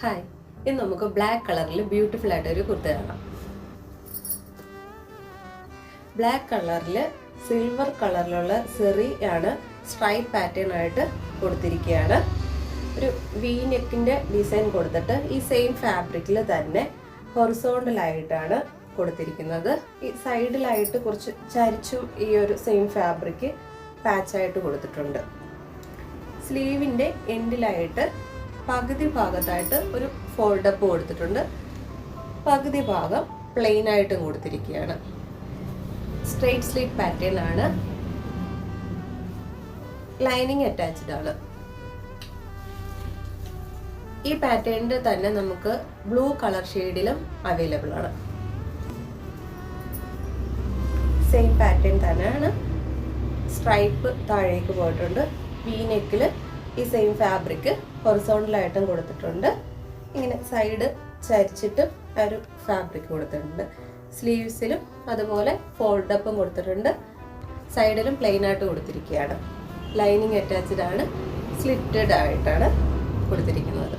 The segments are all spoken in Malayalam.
ഹായ്, ഇന്ന് നമുക്ക് ബ്ലാക്ക് കളറിൽ ബ്യൂട്ടിഫുൾ ആയിട്ട് ഒരു കുർത്ത കാണാം. ബ്ലാക്ക് കളറിൽ സിൽവർ കളറിലുള്ള സെറി ആണ് സ്ട്രൈപ്പ് പാറ്റേൺ ആയിട്ട് കൊടുത്തിരിക്കുകയാണ്. ഒരു വി നെക്കിൻ്റെ ഡിസൈൻ കൊടുത്തിട്ട് ഈ സെയിം ഫാബ്രിക്കിൽ തന്നെ ഹൊറിസോണ്ടലായിട്ടാണ് കൊടുത്തിരിക്കുന്നത്. ഈ സൈഡിലായിട്ട് കുറച്ച് ചരിച്ചും ഈ ഒരു സെയിം ഫാബ്രിക് പാച്ചായിട്ട് കൊടുത്തിട്ടുണ്ട്. സ്ലീവിൻ്റെ എൻഡിലായിട്ട് പകുതി ഭാഗത്തായിട്ട് ഒരു ഫോൾഡപ്പ് കൊടുത്തിട്ടുണ്ട്. പകുതി ഭാഗം പ്ലെയിൻ ആയിട്ടും കൊടുത്തിരിക്കുകയാണ്. സ്ട്രെയിറ്റ് സ്ലീവ് പാറ്റേൺ ആണ്. ലൈനിങ് അറ്റാച്ച്ഡ് ആണ്. ഈ പാറ്റേണിൽ തന്നെ നമുക്ക് ബ്ലൂ കളർ ഷെയ്ഡിലും അവൈലബിൾ ആണ്. സെയിം പാറ്റേൺ തന്നെയാണ്. സ്ട്രൈപ്പ് താഴേക്ക് പോയിട്ടുണ്ട്. വി നെക്കിൽ ഈ സെയിം ഫാബ്രിക് ഹൊറിസോണ്ടലായിട്ടും കൊടുത്തിട്ടുണ്ട്. ഇങ്ങനെ സൈഡ് ചരിച്ചിട്ട് ഒരു ഫാബ്രിക് കൊടുത്തിട്ടുണ്ട്. സ്ലീവ്സിലും അതുപോലെ ഫോൾഡപ്പും കൊടുത്തിട്ടുണ്ട്. സൈഡിലും പ്ലെയിൻ ആയിട്ട് കൊടുത്തിരിക്കുകയാണ്. ലൈനിങ് അറ്റാച്ച്ഡ് ആണ്. സ്ലിറ്റഡ് ആയിട്ടാണ് കൊടുത്തിരിക്കുന്നത്.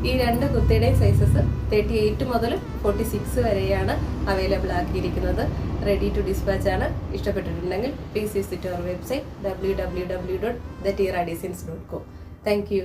ഈ രണ്ട് കുർത്തയുടെയും സൈസസ് 38 മുതൽ 46 വരെയാണ് അവൈലബിൾ ആക്കിയിരിക്കുന്നത്. റെഡി ടു ഡിസ്പാച്ച് ആണ്. ഇഷ്ടപ്പെട്ടിട്ടുണ്ടെങ്കിൽ please visit our website www.thetiradesigns.com. Thank U.